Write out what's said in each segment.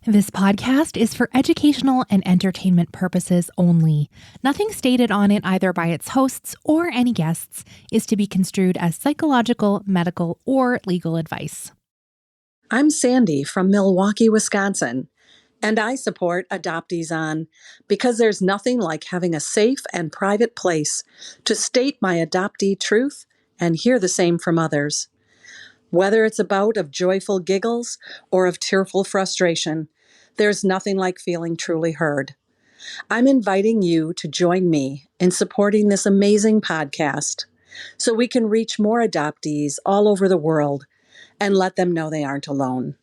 This podcast is for educational and entertainment purposes only. Nothing stated on it, either by its hosts or any guests, is to be construed as psychological, medical, or legal advice. I'm Sandy from Milwaukee, Wisconsin, and I support Adoptees On because there's nothing like having a safe and private place to state my adoptee truth and hear the same from others. Whether it's a bout of joyful giggles or of tearful frustration, there's nothing like feeling truly heard. I'm inviting you to join me in supporting this amazing podcast so we can reach more adoptees all over the world and let them know they aren't alone.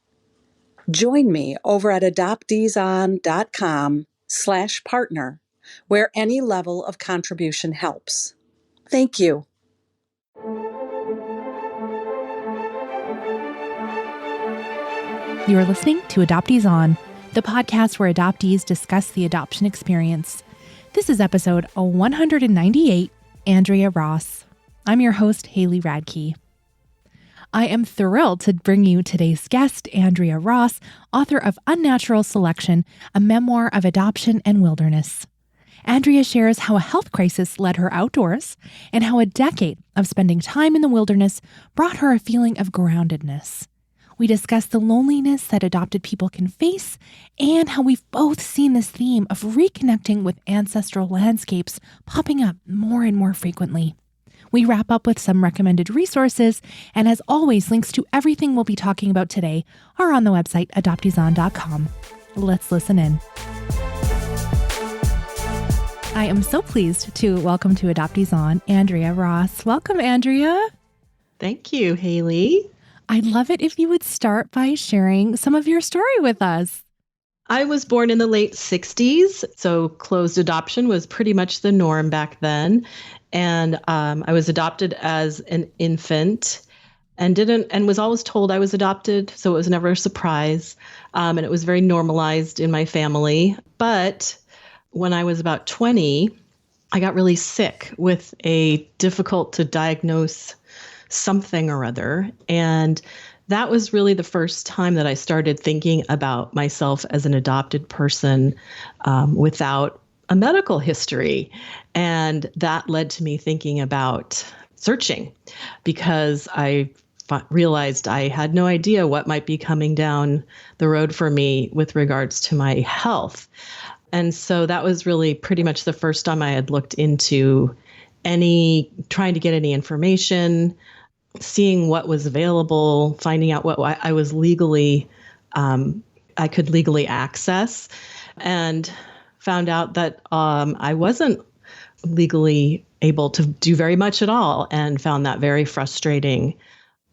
Join me over at adopteeson.com/partner, where any level of contribution helps. Thank you. You are listening to Adoptees On, the podcast where adoptees discuss the adoption experience. This is episode 198, Andrea Ross. I'm your host, Haley Radke. I am thrilled to bring you today's guest, Andrea Ross, author of Unnatural Selection, a memoir of adoption and wilderness. Andrea shares how a health crisis led her outdoors and how a decade of spending time in the wilderness brought her a feeling of groundedness. We discuss the loneliness that adopted people can face and how we've both seen this theme of reconnecting with ancestral landscapes popping up more and more frequently. We wrap up with some recommended resources, and as always, links to everything we'll be talking about today are on the website adopteeson.com. Let's listen in. I am so pleased to welcome to Adoptees On, Andrea Ross. Welcome, Andrea. Thank you, Haley. I'd love it if you would start by sharing some of your story with us. I was born in the late 60s, so closed adoption was pretty much the norm back then. And I was adopted as an infant and was always told I was adopted, so it was never a surprise. And it was very normalized in my family. But when I was about 20, I got really sick with a difficult to diagnose something or other. And that was really the first time that I started thinking about myself as an adopted person without a medical history. And that led to me thinking about searching because I realized I had no idea what might be coming down the road for me with regards to my health. And so that was really pretty much the first time I had looked into trying to get any information, seeing what was available, finding out what I was I could legally access, and found out that I wasn't legally able to do very much at all, and found that very frustrating.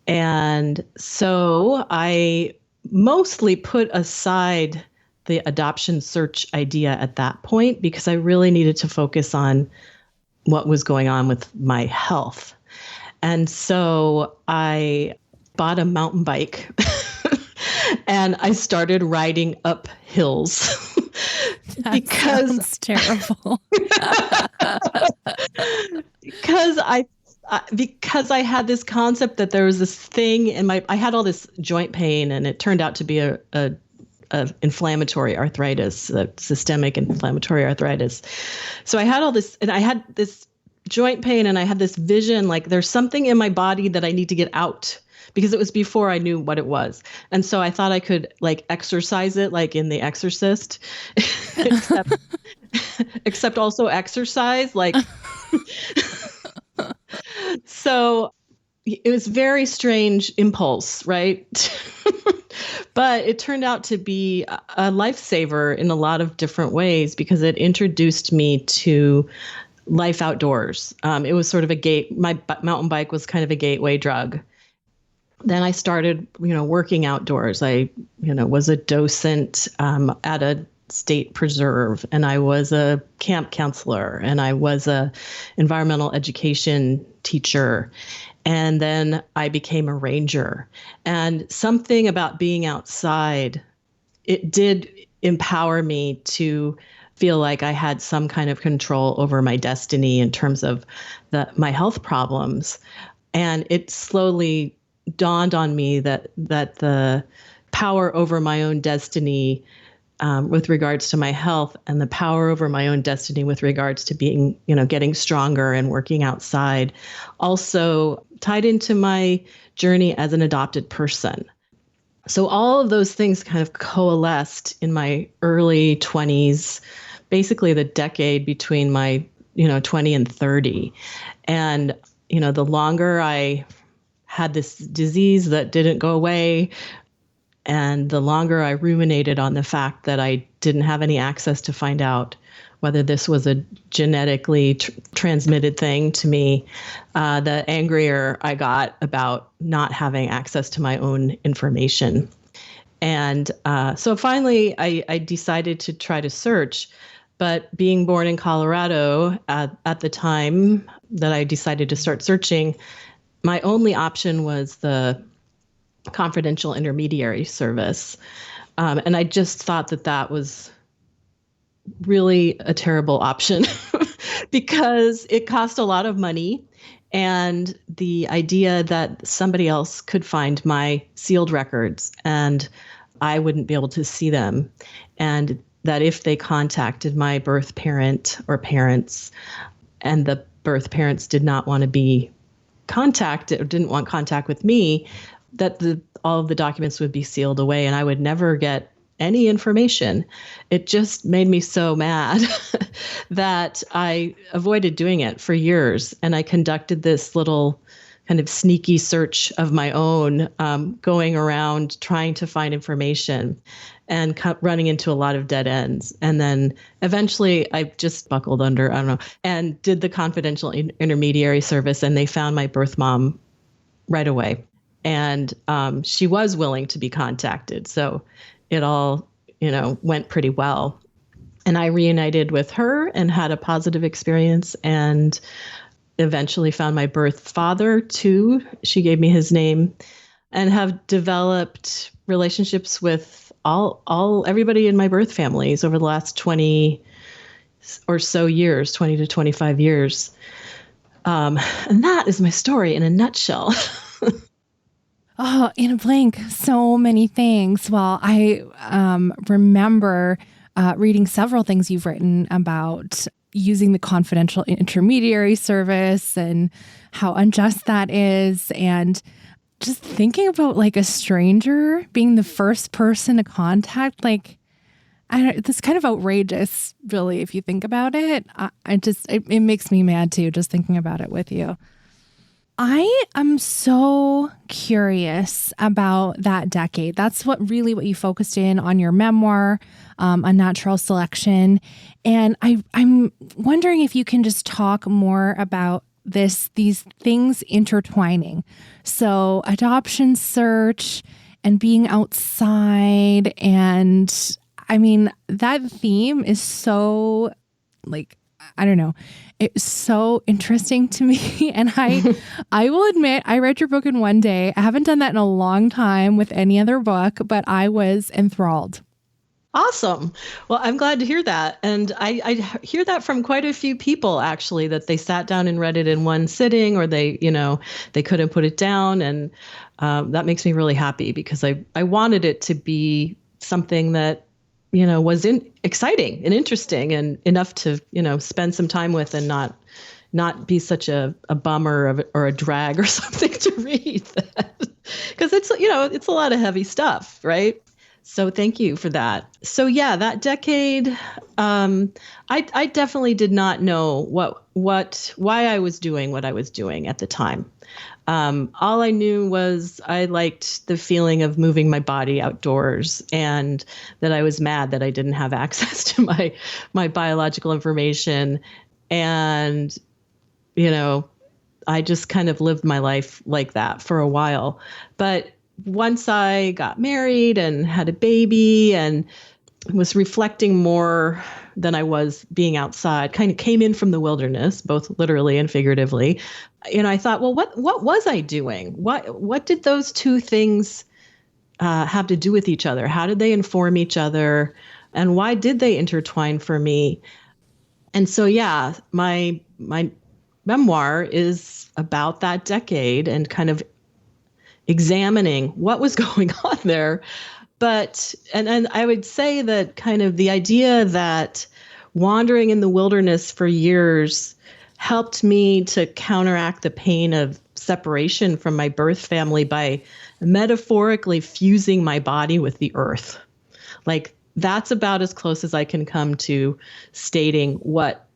And so I mostly put aside the adoption search idea at that point because I really needed to focus on what was going on with my health. And so I bought a mountain bike and I started riding up hills. Sounds terrible. because I had this concept that there was this thing in I had all this joint pain, and it turned out to be a inflammatory arthritis, systemic inflammatory arthritis. So I had all this, and I had this joint pain, and I had this vision like there's something in my body that I need to get out, because it was before I knew what it was. And so I thought I could like exercise it like in The Exorcist, except also exercise like. So it was very strange impulse, right? But it turned out to be a lifesaver in a lot of different ways because it introduced me to life outdoors. It was sort of my mountain bike was kind of a gateway drug. Then I started, working outdoors. I, was a docent at a state preserve, and I was a camp counselor, and I was a environmental education teacher. And then I became a ranger. And something about being outside, it did empower me to feel like I had some kind of control over my destiny in terms of my health problems. And it slowly dawned on me that the power over my own destiny with regards to my health, and the power over my own destiny with regards to being, getting stronger and working outside, also tied into my journey as an adopted person. So all of those things kind of coalesced in my early 20s, basically the decade between my, 20 and 30. And, the longer I had this disease that didn't go away, and the longer I ruminated on the fact that I didn't have any access to find out whether this was a genetically transmitted thing to me, the angrier I got about not having access to my own information. And so finally, I decided to try to search. But being born in Colorado at the time that I decided to start searching, my only option was the confidential intermediary service. And I just thought that was really a terrible option because it cost a lot of money. And the idea that somebody else could find my sealed records and I wouldn't be able to see them. And that if they contacted my birth parent or parents and the birth parents did not want to be contacted or didn't want contact with me, that all of the documents would be sealed away and I would never get any information. It just made me so mad that I avoided doing it for years. And I conducted this little kind of sneaky search of my own, going around trying to find information and running into a lot of dead ends. And then eventually I just buckled under, and did the confidential intermediary service, and they found my birth mom right away. And she was willing to be contacted. So it all, went pretty well. And I reunited with her and had a positive experience, and eventually found my birth father too. She gave me his name, and have developed relationships with everybody in my birth families over the last 20 or so years, 20 to 25 years. And that is my story in a nutshell. Oh, in a blank, so many things. Well, I remember reading several things you've written about using the confidential intermediary service and how unjust that is. And just thinking about like a stranger being the first person to contact, it's kind of outrageous, really, if you think about it. It makes me mad too, just thinking about it with you. I am so curious about that decade. That's what you focused in on your memoir, Unnatural Selection. And I'm wondering if you can just talk more about these things intertwining. So adoption search and being outside. And I mean, that theme is so it's so interesting to me. And I will admit, I read your book in one day. I haven't done that in a long time with any other book, but I was enthralled. Awesome. Well, I'm glad to hear that. And I hear that from quite a few people, actually, that they sat down and read it in one sitting, or they couldn't put it down. And that makes me really happy, because I wanted it to be something that was exciting and interesting and enough to, spend some time with and not be such a bummer or a drag or something to read. Because it's a lot of heavy stuff, right? So thank you for that. So yeah, that decade, I definitely did not know why I was doing what I was doing at the time. All I knew was I liked the feeling of moving my body outdoors, and that I was mad that I didn't have access to my biological information. And, I just kind of lived my life like that for a while. But once I got married and had a baby and was reflecting more than I was being outside, kind of came in from the wilderness, both literally and figuratively, I thought, well, what was I doing? What did those two things have to do with each other? How did they inform each other? And why did they intertwine for me? And so, yeah, my memoir is about that decade and kind of examining what was going on there, and I would say that kind of the idea that wandering in the wilderness for years helped me to counteract the pain of separation from my birth family by metaphorically fusing my body with the earth. Like, that's about as close as I can come to stating what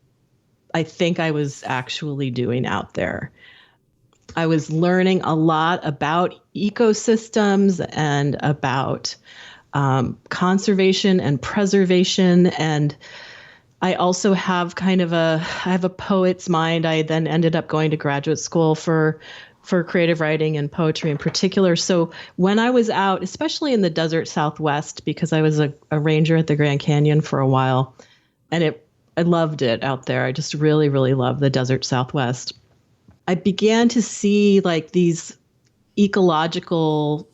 I think I was actually doing out there. I was learning a lot about ecosystems and about conservation and preservation. And I also have I have a poet's mind. I then ended up going to graduate school for creative writing and poetry in particular. So when I was out, especially in the desert Southwest, because I was a ranger at the Grand Canyon for a while, and I loved it out there. I just really, really loved the desert Southwest. I began to see like these ecological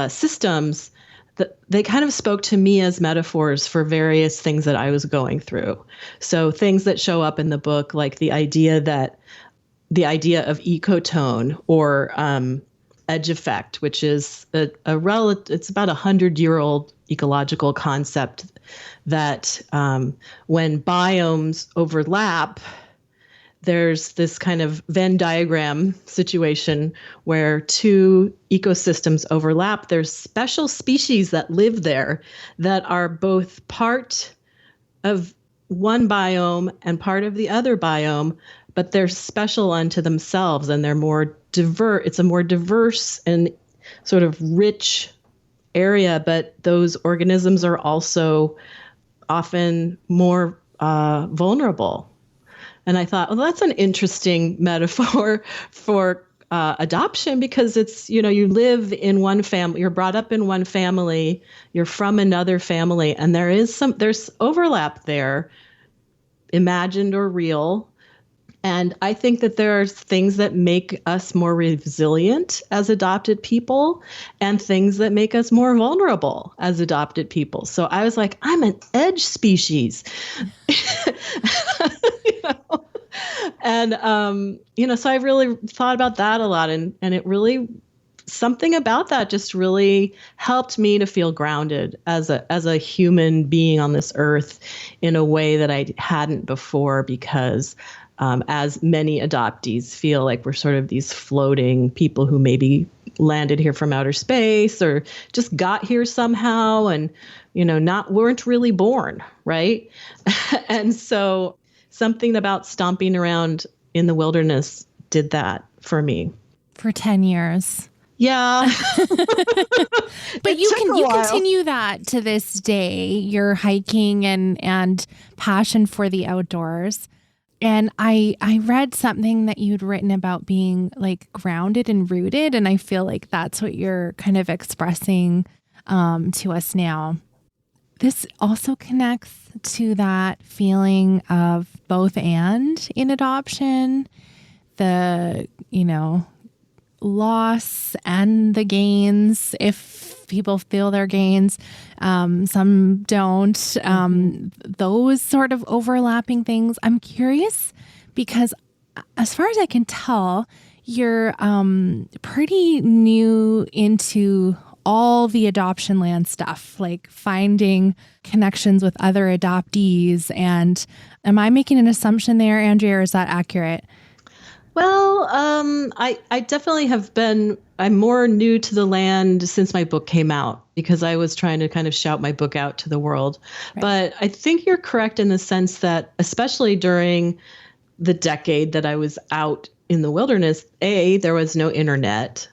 systems that they kind of spoke to me as metaphors for various things that I was going through. So things that show up in the book, like the idea of ecotone or edge effect, which is it's about 100-year-old ecological concept that when biomes overlap, there's this kind of Venn diagram situation where two ecosystems overlap. There's special species that live there that are both part of one biome and part of the other biome, but they're special unto themselves and they're more diverse. It's a more diverse and sort of rich area, but those organisms are also often more vulnerable. And I thought, well, that's an interesting metaphor for adoption, because it's, you live in one family, you're brought up in one family, you're from another family, and there's overlap there, imagined or real. And I think that there are things that make us more resilient as adopted people and things that make us more vulnerable as adopted people. So I was like, I'm an edge species. And, so I really thought about that a lot, and it really, something about that just really helped me to feel grounded as a human being on this earth in a way that I hadn't before, because as many adoptees feel like we're sort of these floating people who maybe landed here from outer space or just got here somehow and, weren't really born, right? And so something about stomping around in the wilderness did that for me. For 10 years. Yeah. But you continue that to this day, your hiking and passion for the outdoors. And I read something that you'd written about being like grounded and rooted. And I feel like that's what you're kind of expressing to us now. This also connects to that feeling of both and in adoption, the, loss and the gains, if people feel their gains, some don't, those sort of overlapping things. I'm curious because as far as I can tell, you're pretty new into all the adoption land stuff, like finding connections with other adoptees. And am I making an assumption there, Andrea, or is that accurate? Well, I definitely have been, I'm more new to the land since my book came out, because I was trying to kind of shout my book out to the world. Right. But I think you're correct in the sense that, especially during the decade that I was out in the wilderness, there was no internet.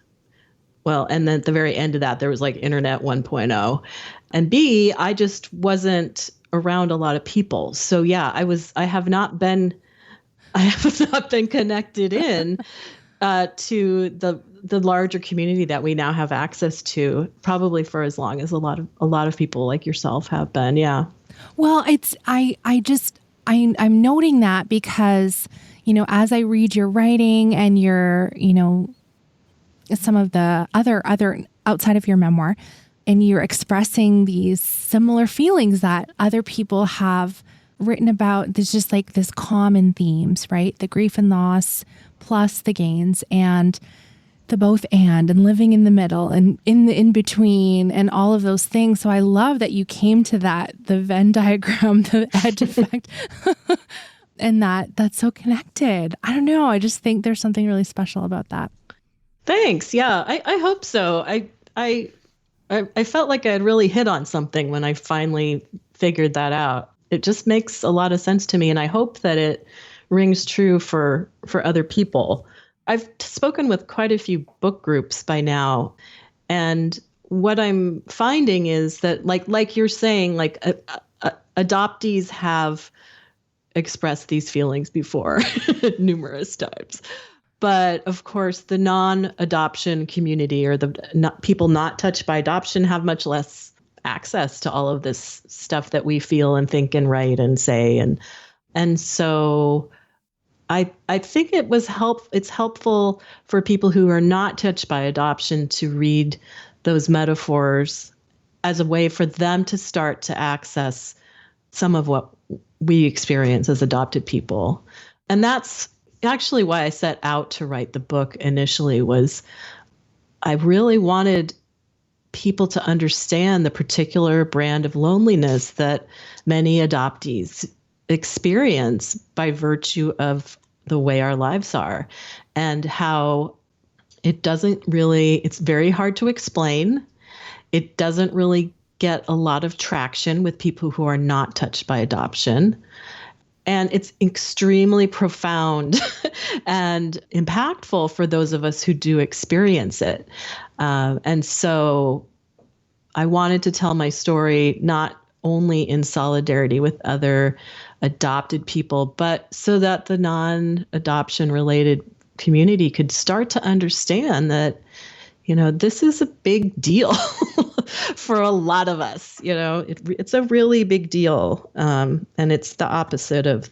Well, and then at the very end of that, there was like Internet 1.0. And B, I just wasn't around a lot of people. So yeah, I have not been connected in to the larger community that we now have access to, probably for as long as a lot of people like yourself have been. Yeah. Well, I'm noting that because, as I read your writing and your, some of the other outside of your memoir, and you're expressing these similar feelings that other people have written about. There's just like this common themes, right? The grief and loss plus the gains. And the both and living in the middle and in the in between and all of those things. So I love that you came to the Venn diagram, the edge effect, and that's so connected. I don't know. I just think there's something really special about that. Thanks. Yeah, I hope so. I felt like I had really hit on something when I finally figured that out. It just makes a lot of sense to me, and I hope that it rings true for other people. I've spoken with quite a few book groups by now, and what I'm finding is that, like you're saying, adoptees have expressed these feelings before numerous times. But of course, the non-adoption community or the people not touched by adoption have much less access to all of this stuff that we feel and think and write and say. And so I think it's helpful for people who are not touched by adoption to read those metaphors as a way for them to start to access some of what we experience as adopted people. And that's actually why I set out to write the book initially. Was I really wanted people to understand the particular brand of loneliness that many adoptees experience by virtue of the way our lives are, and how it's very hard to explain. It doesn't really get a lot of traction with people who are not touched by adoption. And it's extremely profound and impactful for those of us who do experience it. And so I wanted to tell my story not only in solidarity with other adopted people, but so that the non-adoption related community could start to understand that, this is a big deal for a lot of us. It's a really big deal. And it's the opposite of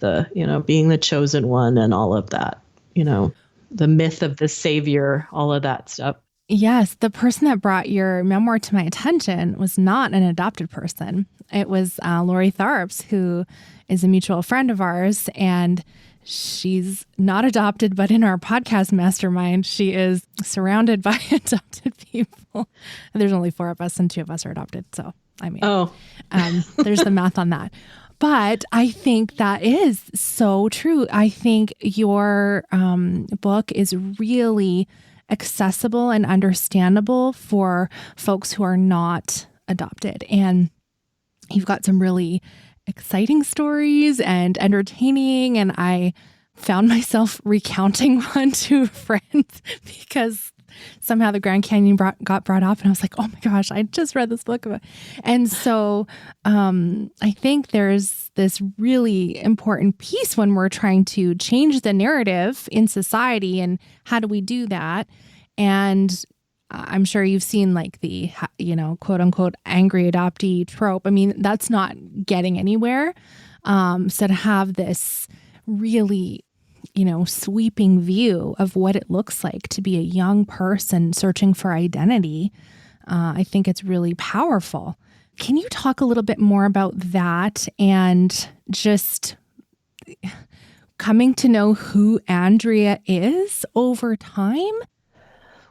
being the chosen one and all of that, the myth of the savior, all of that stuff. Yes. The person that brought your memoir to my attention was not an adopted person. It was Lori Tharps, who is a mutual friend of ours, and she's not adopted, but in our podcast mastermind, she is surrounded by adopted people. There's only 4 of us and 2 of us are adopted. So, there's the math on that. But I think that is so true. I think your book is really accessible and understandable for folks who are not adopted. And you've got some really exciting stories and entertaining. And I found myself recounting one to a friend because somehow the Grand Canyon got brought up, and I was like, oh my gosh, I just read this book about. And so I think there's this really important piece when we're trying to change the narrative in society, and how do we do that? And I'm sure you've seen the, quote unquote, angry adoptee trope. I mean, that's not getting anywhere. So to have this really, sweeping view of what it looks like to be a young person searching for identity, I think it's really powerful. Can you talk a little bit more about that and just coming to know who Andrea is over time?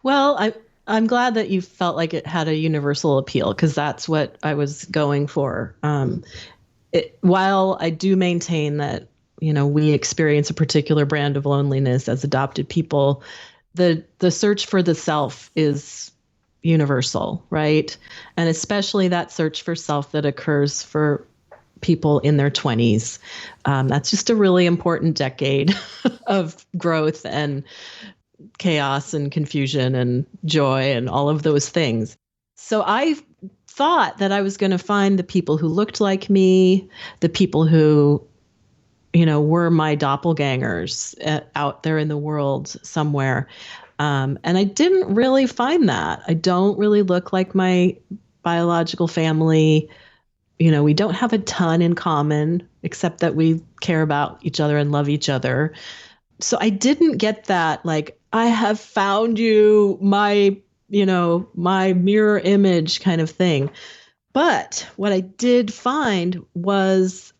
Well, I'm glad that you felt like it had a universal appeal, because that's what I was going for. While I do maintain that, we experience a particular brand of loneliness as adopted people, the search for the self is universal, right? And especially that search for self that occurs for people in their 20s. That's just a really important decade of growth and chaos and confusion and joy and all of those things. So I thought that I was going to find the people who looked like me, the people who, were my doppelgangers out there in the world somewhere. And I didn't really find that. I don't really look like my biological family. We don't have a ton in common, except that we care about each other and love each other. So I didn't get that, I have found you, my mirror image kind of thing. But what I did find was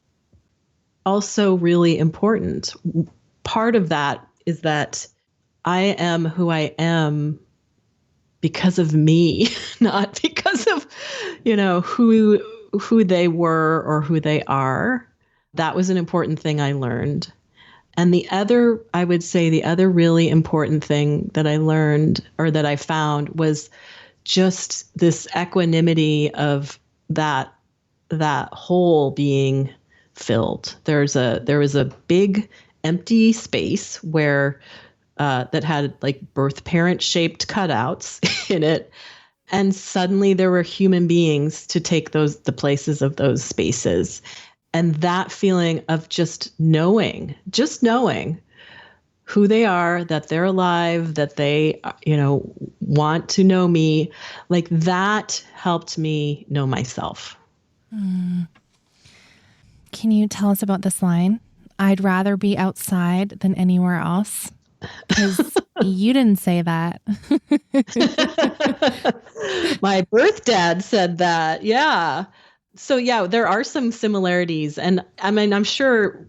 also really important. Part of that is that I am who I am because of me, not because of, who they were or who they are. That was an important thing I learned. And I would say the other really important thing that I learned or that I found was just this equanimity of that hole being filled. There was a big empty space where that had like birth parent shaped cutouts in it. And suddenly there were human beings to take the places of those spaces. And that feeling of just knowing who they are, that they're alive, that they, want to know me, like that helped me know myself. Can you tell us about this line? I'd rather be outside than anywhere else. Because you didn't say that. My birth dad said that. Yeah. So yeah, there are some similarities. And I mean, I'm sure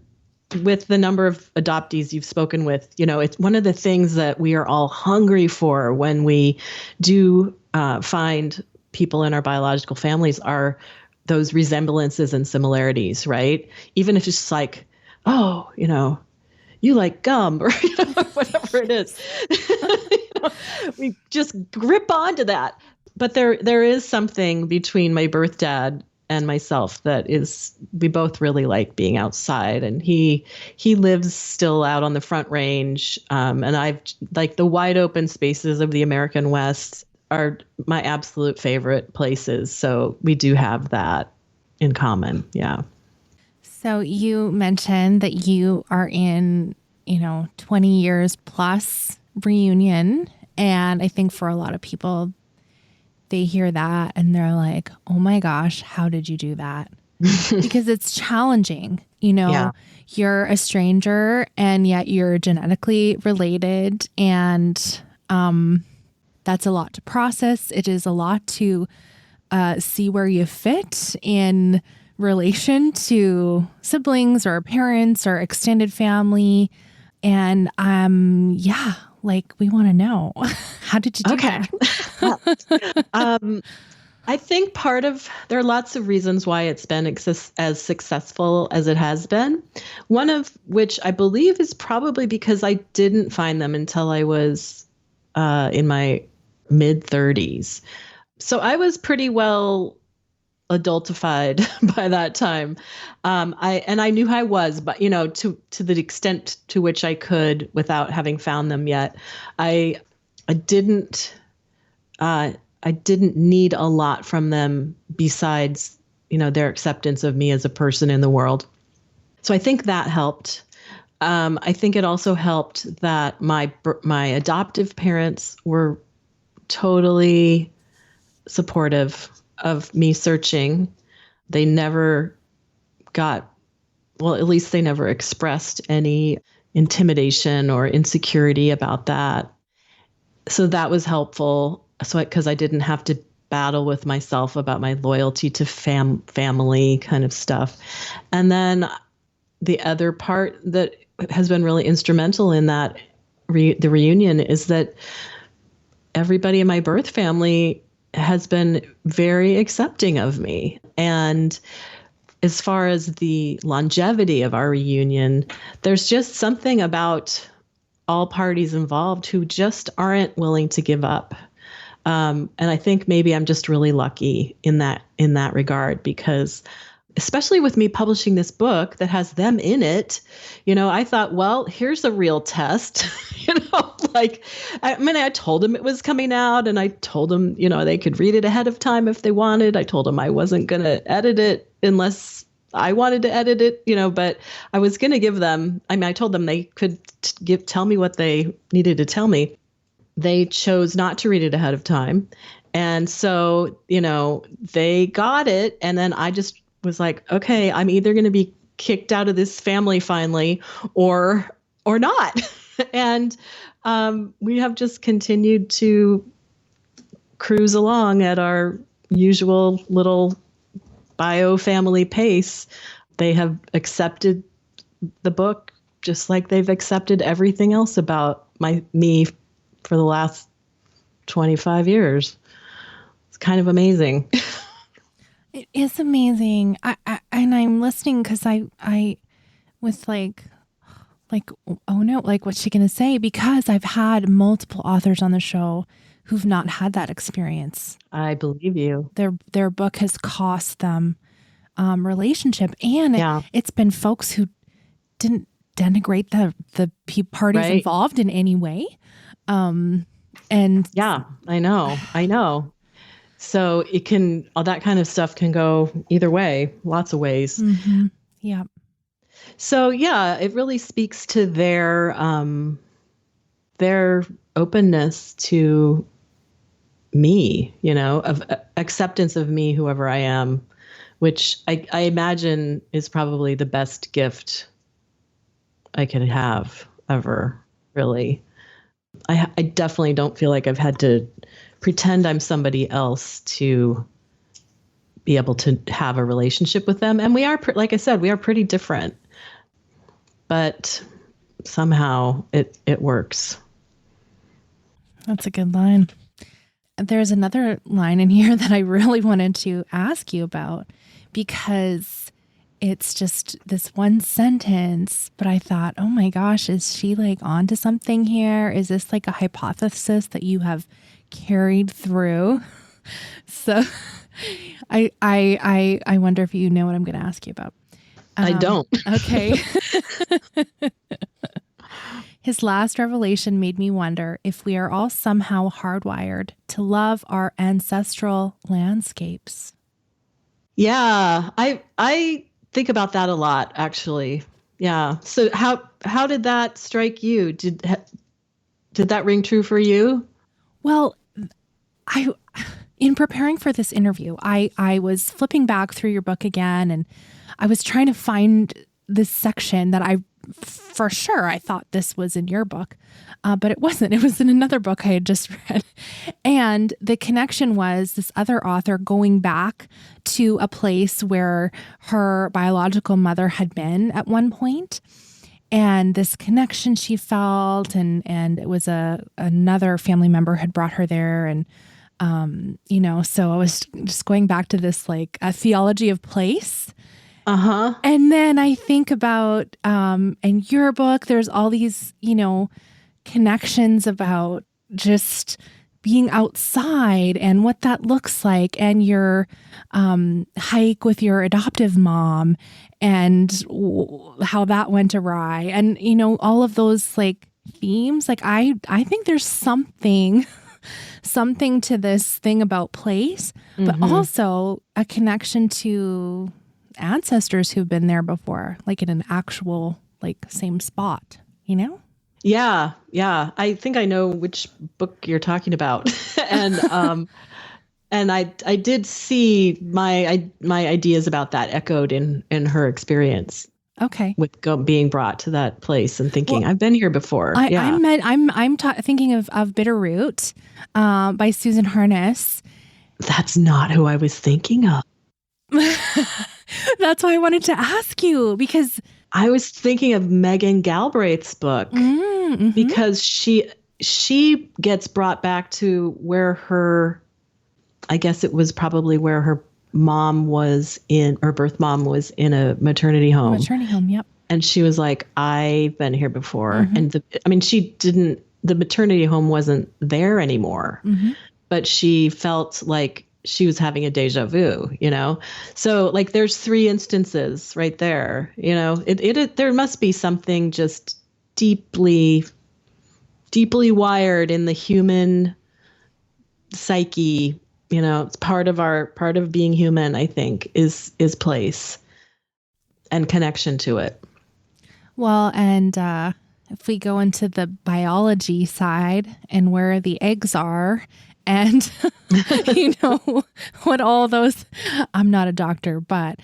with the number of adoptees you've spoken with, it's one of the things that we are all hungry for when we do find people in our biological families are those resemblances and similarities, right? Even if it's just like, oh, you like gum or whatever it is. We just grip onto that. But there is something between my birth dad and myself that is, we both really like being outside. And he lives still out on the Front Range. And I've like the wide open spaces of the American West are my absolute favorite places. So we do have that in common. Yeah. So you mentioned that you are in, 20 years plus reunion. And I think for a lot of people, they hear that and they're like, oh my gosh, how did you do that? Because it's challenging. Yeah. You're a stranger and yet you're genetically related. And that's a lot to process. It is a lot to see where you fit in relation to siblings or parents or extended family. And we want to know, how did you do that? I think there are lots of reasons why it's been as successful as it has been. One of which I believe is probably because I didn't find them until I was in my mid 30s. So I was pretty well adultified by that time. I knew I was, but to the extent to which I could without having found them yet, I didn't need a lot from them besides, their acceptance of me as a person in the world. So I think that helped. I think it also helped that my adoptive parents were totally supportive of me searching. They never at least they never expressed any intimidation or insecurity about that. So that was helpful. So because I didn't have to battle with myself about my loyalty to family kind of stuff. And then the other part that has been really instrumental in that the reunion is that everybody in my birth family has been very accepting of me. And as far as the longevity of our reunion, there's just something about all parties involved who just aren't willing to give up. And I think maybe I'm just really lucky in that regard, because especially with me publishing this book that has them in it, I thought, well, here's a real test, I told them it was coming out, and I told them, they could read it ahead of time if they wanted. I told them I wasn't going to edit it unless I wanted to edit it, but I was going to give them, I told them they could tell me what they needed to tell me. They chose not to read it ahead of time. And so, they got it. And then I just was like, okay, I'm either going to be kicked out of this family finally or not. And we have just continued to cruise along at our usual little bio family pace. They have accepted the book just like they've accepted everything else about me for the last 25 years. It's kind of amazing. It is amazing. And I'm listening because I was like, oh no, like what's she going to say? Because I've had multiple authors on the show who've not had that experience. I believe you. Their book has cost them relationship, and it's been folks who didn't denigrate the parties involved in any way. And yeah, I know. So it can, all that kind of stuff can go either way, lots of ways. Mm-hmm. Yeah. So yeah, it really speaks to their openness to me, of acceptance of me, whoever I am, which I imagine is probably the best gift I could have ever, really. I definitely don't feel like I've had to pretend I'm somebody else to be able to have a relationship with them. And we are, like I said, we are pretty different, but somehow it works. That's a good line. There's another line in here that I really wanted to ask you about because it's just this one sentence, but I thought, oh my gosh, is she like onto something here? Is this like a hypothesis that you have carried through? So I wonder if you know what I'm going to ask you about. I don't. Okay. His last revelation made me wonder if we are all somehow hardwired to love our ancestral landscapes. Yeah, I think about that a lot, actually. Yeah. So how did that strike you? Did that ring true for you? Well, in preparing for this interview, I was flipping back through your book again, and I was trying to find this section that for sure I thought this was in your book, but it wasn't. It was in another book I had just read. And the connection was this other author going back to a place where her biological mother had been at one point, and this connection she felt, and it was another family member had brought her there, and so I was just going back to this like a theology of place. Uh-huh. And then I think about, in your book, there's all these, connections about just being outside and what that looks like, and your hike with your adoptive mom and how that went awry. And, all of those like themes, like I think there's something to this thing about place, but also a connection to ancestors who've been there before, like in an actual, like same spot, Yeah. I think I know which book you're talking about. And, and I did see my ideas about that echoed in her experience. Okay. With being brought to that place and thinking, I've been here before. I'm thinking of Bitterroot, by Susan Harness. That's not who I was thinking of. That's why I wanted to ask you, because I was thinking of Megan Galbraith's book, because she gets brought back to where I guess it was probably where her mom was her birth mom was in a maternity home. Yep. And she was like, I've been here before. And the maternity home wasn't there anymore, but she felt like she was having a deja vu, So like there's 3 instances right there, there must be something just deeply, deeply wired in the human psyche. It's part of being human, I think, is place and connection to it. Well, and if we go into the biology side and where the eggs are, and what all those, I'm not a doctor, but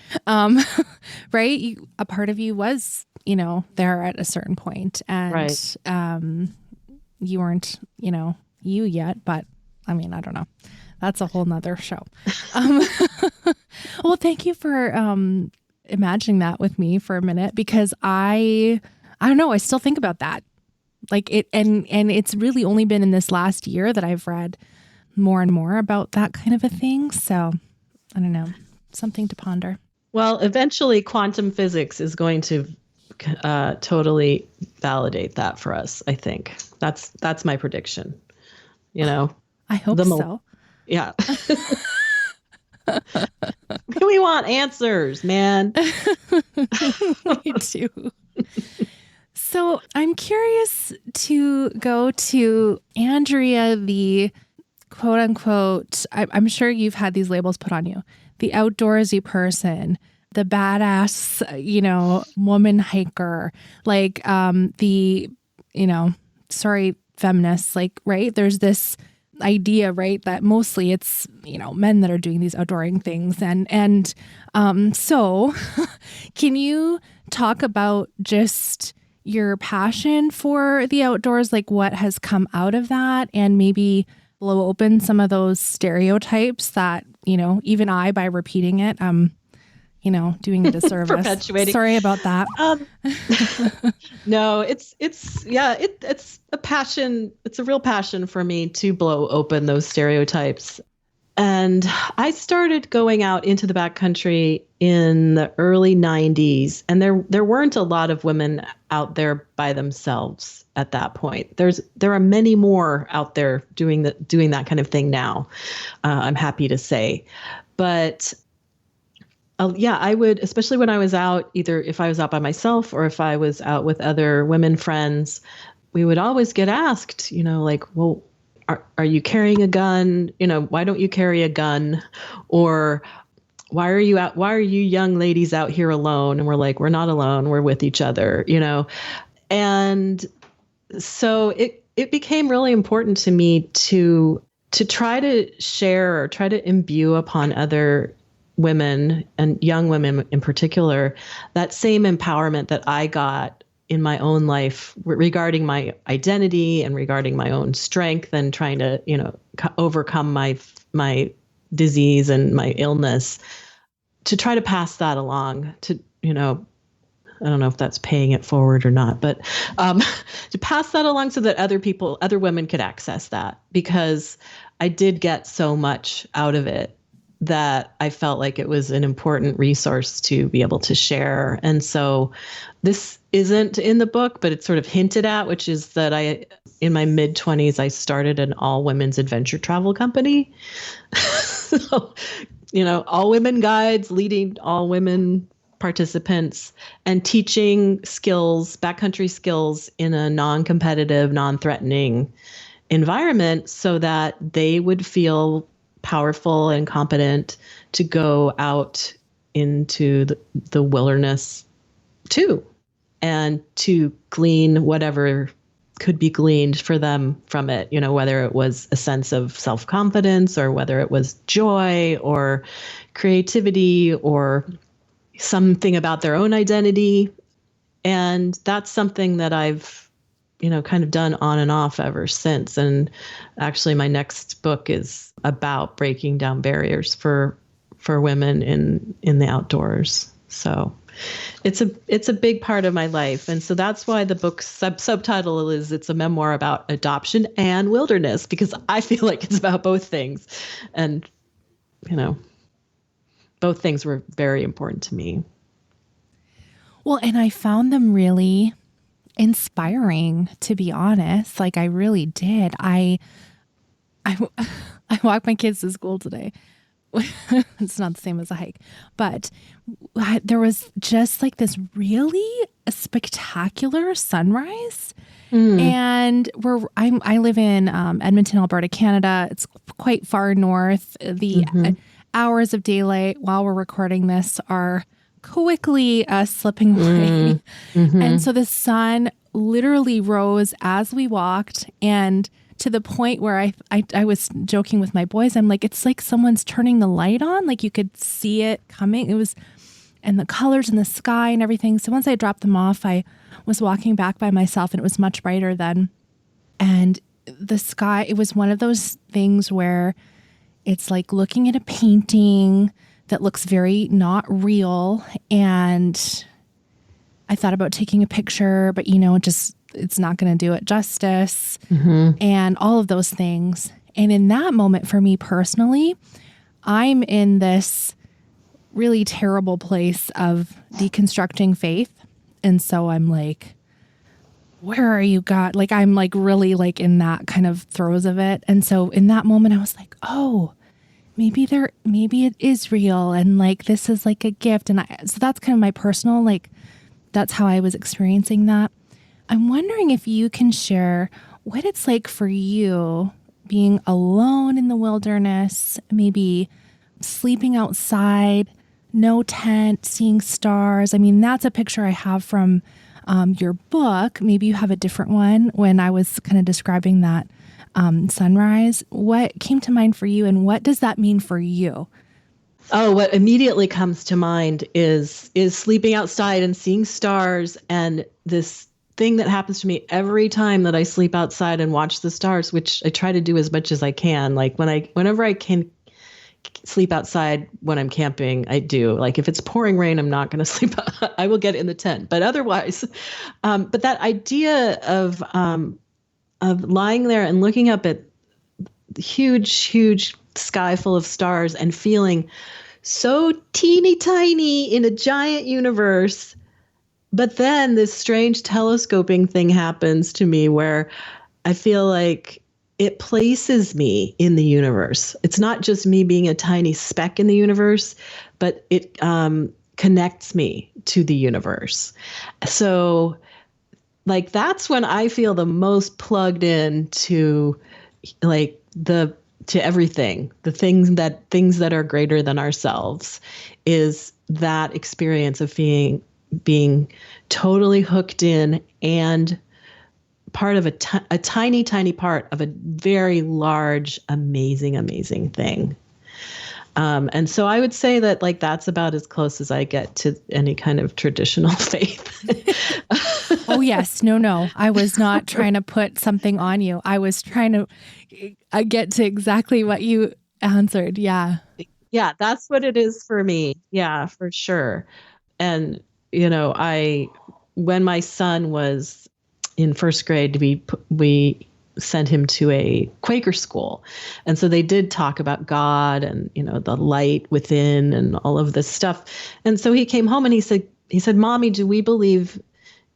right, a part of you was there at a certain point, and right. You weren't you yet, but I mean, I don't know, that's a whole nother show. Well, thank you for imagining that with me for a minute, because I don't know, I still think about that. Like it, and it's really only been in this last year that I've read more and more about that kind of a thing. So I don't know, something to ponder. Well, eventually quantum physics is going to totally validate that for us. I think that's my prediction. You know, I hope so. Yeah. We want answers, man. Me too. So I'm curious to go to Andrea, the quote unquote, I'm sure you've had these labels put on you, the outdoorsy person, the badass, woman hiker, like feminists, like, right? There's this idea, right, that mostly it's, men that are doing these outdooring things. And so can you talk about just your passion for the outdoors, like what has come out of that, and maybe blow open some of those stereotypes that, even I, by repeating it, doing a disservice. Perpetuating. Sorry about that. No, it's a passion. It's a real passion for me to blow open those stereotypes. And I started going out into the backcountry in the early 90s, and there weren't a lot of women out there by themselves at that point. There are many more out there doing that kind of thing now. I'm happy to say, but I would, especially when I was out, either if I was out by myself or if I was out with other women friends, we would always get asked, like, well, are you carrying a gun? Why don't you carry a gun? Or why are you young ladies out here alone? And we're like, we're not alone. We're with each other, And so it became really important to me to try to share or try to imbue upon other women, and young women in particular, that same empowerment that I got in my own life regarding my identity and regarding my own strength and trying to, overcome my disease and my illness, to try to pass that along to, I don't know if that's paying it forward or not, but to pass that along so that other women could access that, because I did get so much out of it that I felt like it was an important resource to be able to share. And so this isn't in the book, but it's sort of hinted at, which is that in my mid-20s, I started an all-women's adventure travel company. So, all women guides leading all women participants and teaching skills, backcountry skills, in a non-competitive, non-threatening environment so that they would feel powerful and competent to go out into the wilderness too, and to glean whatever could be gleaned for them from it, whether it was a sense of self-confidence or whether it was joy or creativity or something about their own identity. And that's something that I've kind of done on and off ever since. And actually my next book is about breaking down barriers for women in the outdoors. So it's a big part of my life. And so that's why the book's subtitle is, it's a memoir about adoption and wilderness, because I feel like it's about both things. And, both things were very important to me. Well, and I found them really inspiring, to be honest. Like, I really did. I walked my kids to school today. It's not the same as a hike, but there was just like this really spectacular sunrise. And I live in Edmonton, Alberta, Canada. It's quite far north. The hours of daylight while we're recording this are quickly slipping away. And so the sun literally rose as we walked, and to the point where I was joking with my boys. I'm like, it's like someone's turning the light on. Like, you could see it coming. It was, and the colors in the sky and everything. So once I dropped them off, I was walking back by myself, and it was much brighter then. And the sky, it was one of those things where it's like looking at a painting that looks very not real. And I thought about taking a picture, but it's not going to do it justice, Mm-hmm. and all of those things. And in that moment, for me personally, I'm in this really terrible place of deconstructing faith. And so I'm like, where are you, God? Like, I'm like really like in that kind of throes of it. And so in that moment, I was like, oh, maybe it is real. And like, this is like a gift. And so that's kind of my personal, like, that's how I was experiencing that. I'm wondering if you can share what it's like for you being alone in the wilderness, maybe sleeping outside, no tent, seeing stars. I mean, that's a picture I have from your book. Maybe you have a different one. When I was kind of describing that sunrise, what came to mind for you, and what does that mean for you? Oh, what immediately comes to mind is sleeping outside and seeing stars, and this thing that happens to me every time that I sleep outside and watch the stars, which I try to do as much as I can. Like whenever I can sleep outside when I'm camping, I do. Like if it's pouring rain, I'm not going to sleep. I will get in the tent, but otherwise, but that idea of lying there and looking up at the huge sky full of stars and feeling so teeny tiny in a giant universe. But then this strange telescoping thing happens to me where I feel like it places me in the universe. It's not just me being a tiny speck in the universe, but it connects me to the universe. So like, that's when I feel the most plugged in to like to everything, the things that are greater than ourselves, is that experience of being totally hooked in and part of a tiny part of a very large, amazing thing. And so I would say that like that's about as close as I get to any kind of traditional faith. Oh, yes. No. I was not trying to put something on you. I was trying to get to exactly what you answered. Yeah. Yeah, that's what it is for me. Yeah, for sure. And, when my son was in first grade, we sent him to a Quaker school. And so they did talk about God and, the light within and all of this stuff. And so he came home and he said, Mommy, do we believe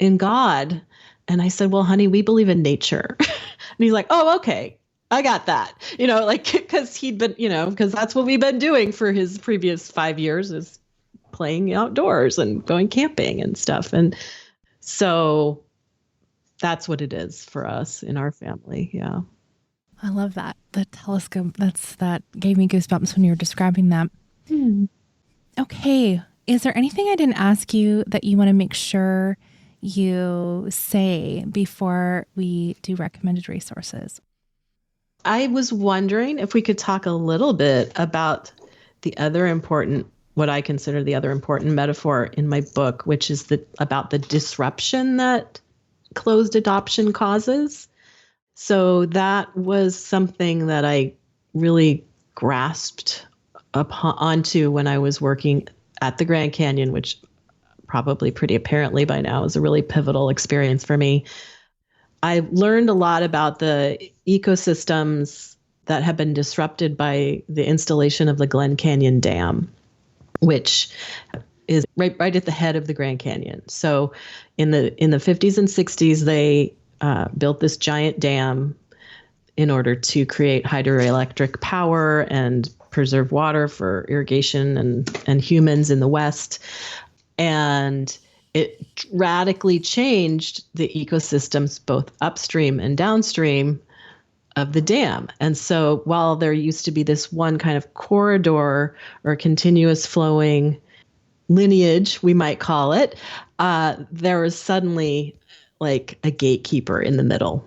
in God? And I said, well, honey, we believe in nature. And he's like, oh, okay, I got that. Because he'd been, because that's what we've been doing for his previous 5 years, is playing outdoors and going camping and stuff. And so that's what it is for us in our family. Yeah. I love that. The telescope, that gave me goosebumps when you were describing that. Okay. Is there anything I didn't ask you that you want to make sure you say before we do recommended resources? I was wondering if we could talk a little bit about what I consider the other important metaphor in my book, which is about the disruption that closed adoption causes. So that was something that I really grasped onto when I was working at the Grand Canyon, which probably pretty apparently by now is a really pivotal experience for me. I learned a lot about the ecosystems that have been disrupted by the installation of the Glen Canyon Dam, which is right at the head of the Grand Canyon. So in the 50s and 60s, they built this giant dam in order to create hydroelectric power and preserve water for irrigation and humans in the West. And it radically changed the ecosystems both upstream and downstream of the dam. And so while there used to be this one kind of corridor or continuous flowing lineage, we might call it, there was suddenly like a gatekeeper in the middle.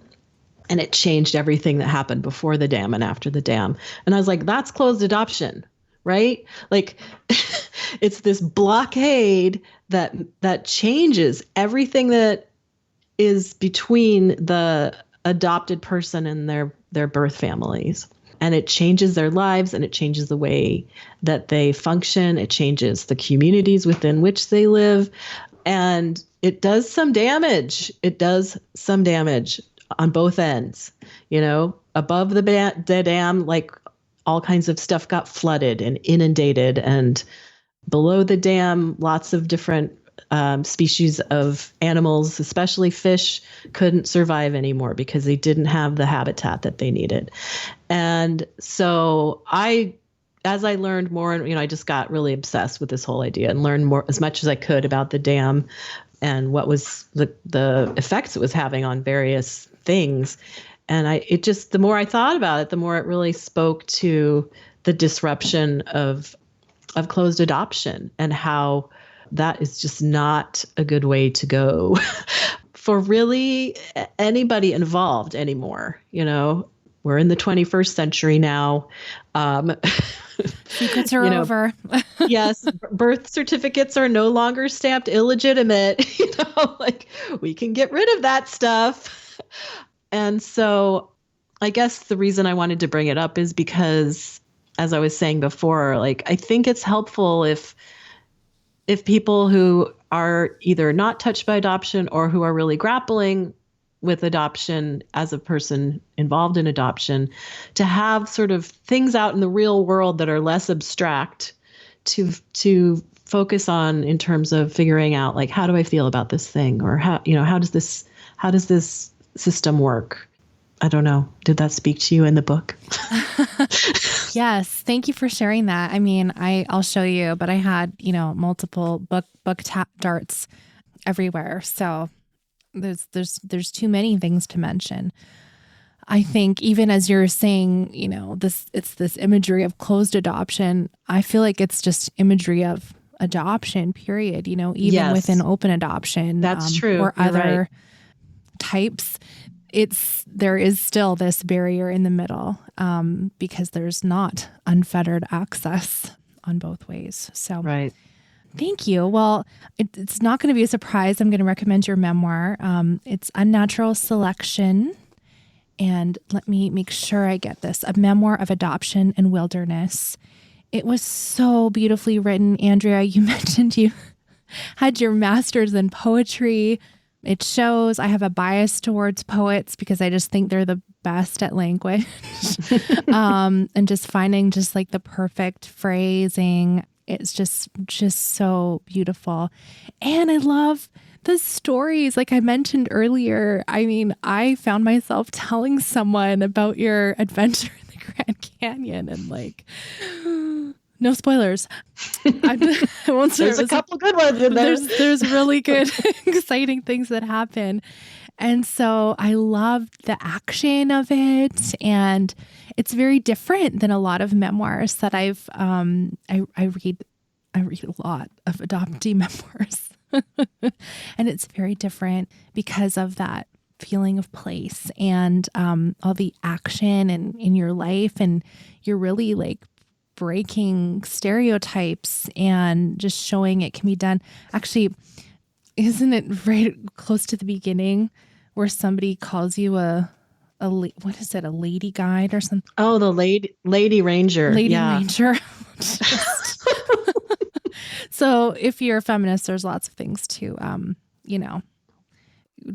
And it changed everything that happened before the dam and after the dam. And I was like, that's closed adoption, right? Like it's this blockade that changes everything that is between the adopted person and their birth families. and it changes their lives, and it changes the way that they function. It changes the communities within which they live, and it does some damage. It does some damage on both ends. Above the dam, like all kinds of stuff got flooded and inundated, and below the dam, lots of different species of animals, especially fish, couldn't survive anymore because they didn't have the habitat that they needed. And so as I learned more, and I just got really obsessed with this whole idea and learned more as much as I could about the dam and what was the effects it was having on various things. And the more I thought about it, the more it really spoke to the disruption of closed adoption and how that is just not a good way to go for really anybody involved anymore. We're in the 21st century now. Secrets are over. Yes. Birth certificates are no longer stamped illegitimate. We can get rid of that stuff. And so I guess the reason I wanted to bring it up is because, as I was saying before, I think it's helpful if people who are either not touched by adoption or who are really grappling with adoption as a person involved in adoption, to have sort of things out in the real world that are less abstract to focus on in terms of figuring out, how do I feel about this thing, or how does this system work? I don't know. Did that speak to you in the book? Yes. Thank you for sharing that. I mean, I'll show you, but I had, multiple book darts everywhere. So there's too many things to mention. I think even as you're saying, it's this imagery of closed adoption. I feel like it's just imagery of adoption, period. Even Yes. within open adoption. That's true. Or You're other right. types. There is still this barrier in the middle because there's not unfettered access on both ways. So Right. Thank you. Well, it's not going to be a surprise. I'm going to recommend your memoir. It's Unnatural Selection. And let me make sure I get this. A memoir of adoption and wilderness. It was so beautifully written. Andrea, you mentioned you had your master's in poetry. It shows. I have a bias towards poets because I just think they're the best at language. And just finding just the perfect phrasing. It's just so beautiful. And I love the stories. Like I mentioned earlier, I mean, I found myself telling someone about your adventure in the Grand Canyon and no spoilers. I won't say There's a couple good ones in there. There's really good, exciting things that happen. And so I loved the action of it. And it's very different than a lot of memoirs that I've, I read a lot of adoptee memoirs. And it's very different because of that feeling of place and all the action in your life. And you're really breaking stereotypes and just showing it can be done. Actually, isn't it right close to the beginning where somebody calls you a lady guide or something? Oh, the lady ranger. Lady ranger. So if you're a feminist, there's lots of things to,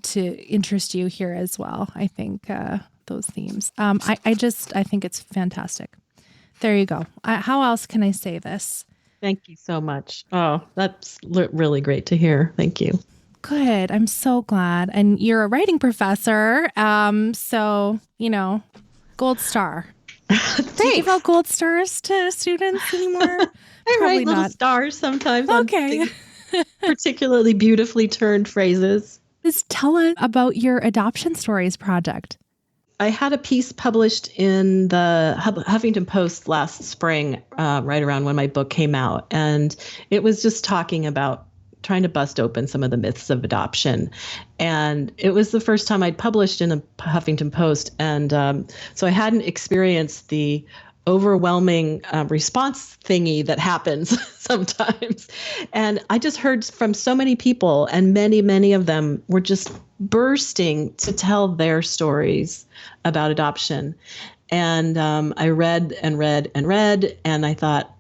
to interest you here as well. I think those themes. I think it's fantastic. There you go. How else can I say this? Thank you so much. Oh, that's really great to hear. Thank you. Good. I'm so glad. And you're a writing professor. So, gold star. Do you give out gold stars to students anymore? I write little stars sometimes. Okay. On particularly beautifully turned phrases. Just tell us about your Adoption Stories project. I had a piece published in the Huffington Post last spring, right around when my book came out. And it was just talking about trying to bust open some of the myths of adoption. And it was the first time I'd published in a Huffington Post. And so I hadn't experienced the overwhelming response thingy that happens sometimes. And I just heard from so many people, and many of them were just bursting to tell their stories about adoption. And I read and read and read, and I thought,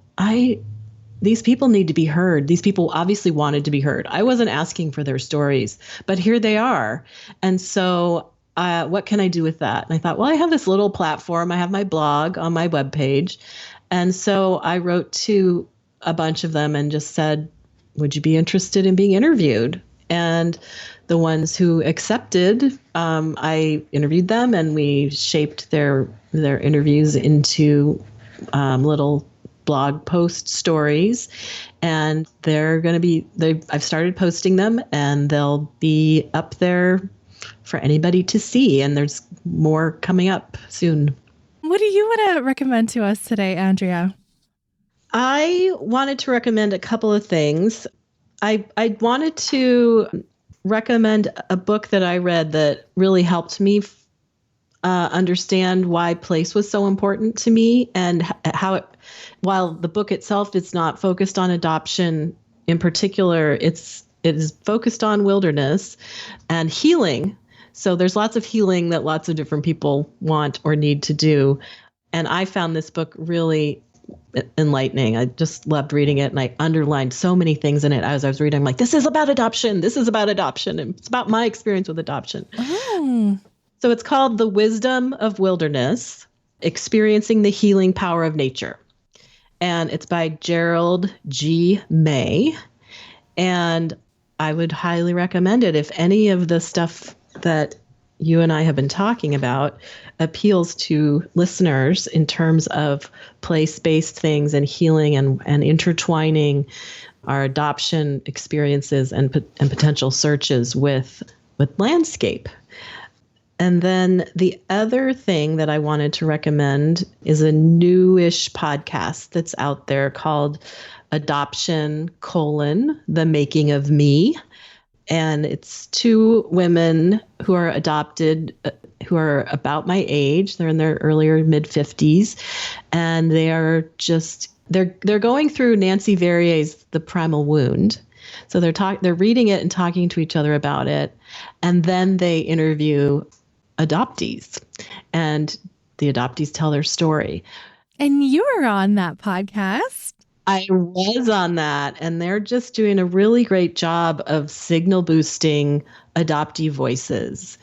these people need to be heard. These people obviously wanted to be heard. I wasn't asking for their stories, but here they are. And so what can I do with that? And I thought, well, I have this little platform. I have my blog on my webpage. And so I wrote to a bunch of them and just said, would you be interested in being interviewed? And the ones who accepted, I interviewed them, and we shaped their interviews into little blog post stories, and I've started posting them, and they'll be up there for anybody to see. And there's more coming up soon. What do you want to recommend to us today, Andrea? I wanted to recommend a couple of things. I wanted to recommend a book that I read that really helped me understand why place was so important to me, and how while the book itself is not focused on adoption in particular, it is focused on wilderness and healing. So there's lots of healing that lots of different people want or need to do. And I found this book really enlightening. I just loved reading it, and I underlined so many things in it as I was reading. I'm like, this is about adoption. This is about adoption. And it's about my experience with adoption. Oh. So it's called The Wisdom of Wilderness, Experiencing the Healing Power of Nature. And it's by Gerald G. May. And I would highly recommend it if any of the stuff that you and I have been talking about appeals to listeners in terms of place-based things and healing and intertwining our adoption experiences and potential searches with landscape. And then the other thing that I wanted to recommend is a newish podcast that's out there called Adoption: The Making of Me. And it's two women who are adopted, who are about my age. They're in their earlier mid-50s. And they are just, they're going through Nancy Verrier's The Primal Wound. So they're reading it and talking to each other about it. And then they interview adoptees, and the adoptees tell their story. And you were on that podcast. I was on that, and they're just doing a really great job of signal boosting adoptee voices.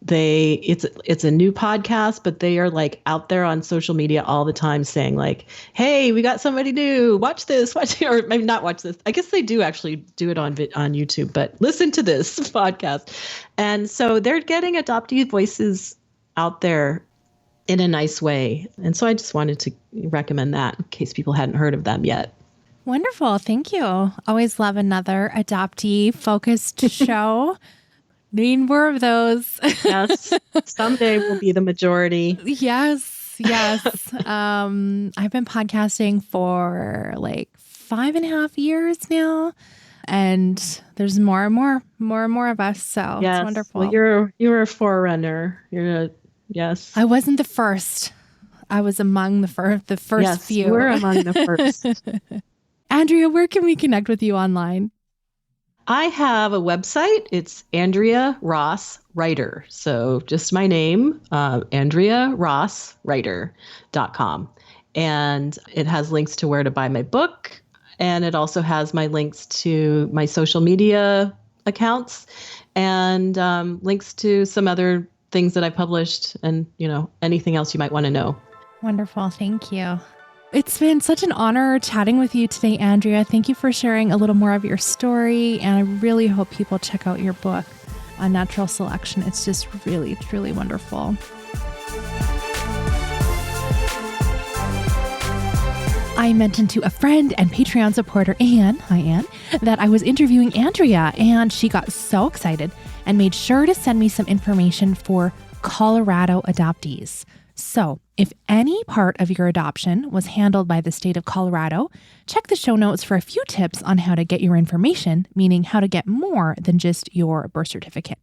It's a new podcast, but they are like out there on social media all the time saying like, hey, we got somebody new, watch this, or maybe not watch this. I guess they do actually do it on YouTube, but listen to this podcast. And so they're getting adoptee voices out there in a nice way. And so I just wanted to recommend that in case people hadn't heard of them yet. Wonderful. Thank you. Always love another adoptee focused show. Need more of those. Yes. Someday we'll be the majority. Yes. I've been podcasting for like 5.5 years now. And there's more and more of us. So yes. It's wonderful. Well, you're a forerunner. Yes. I wasn't the first. I was among the first yes, few. We're among the first. Andrea, where can we connect with you online? I have a website. It's Andrea Ross Writer. So just my name, AndreaRossWriter.com. And it has links to where to buy my book. And it also has my links to my social media accounts and links to some other things that I published and, anything else you might want to know. Wonderful. Thank you. It's been such an honor chatting with you today, Andrea. Thank you for sharing a little more of your story. And I really hope people check out your book, Unnatural Selection. It's just really, truly wonderful. I mentioned to a friend and Patreon supporter, Anne, hi Anne, that I was interviewing Andrea, and she got so excited and made sure to send me some information for Colorado adoptees. So if any part of your adoption was handled by the state of Colorado, check the show notes for a few tips on how to get your information, meaning how to get more than just your birth certificate.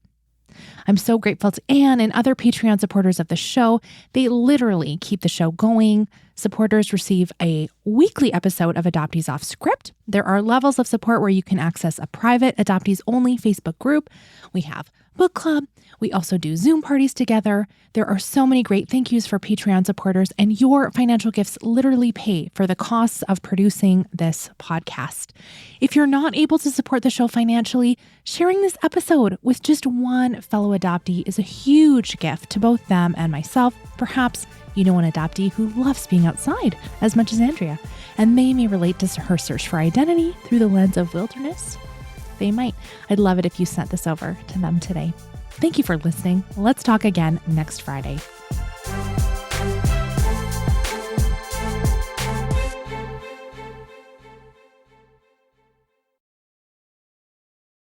I'm so grateful to Anne and other Patreon supporters of the show. They literally keep the show going. Supporters receive a weekly episode of Adoptees Off Script. There are levels of support where you can access a private Adoptees Only Facebook group. We have book club. We also do Zoom parties together. There are so many great thank yous for Patreon supporters, and your financial gifts literally pay for the costs of producing this podcast. If you're not able to support the show financially, sharing this episode with just one fellow adoptee is a huge gift to both them and myself. Perhaps you know an adoptee who loves being outside as much as Andrea, and they may relate to her search for identity through the lens of wilderness. They might. I'd love it if you sent this over to them today. Thank you for listening. Let's talk again next Friday.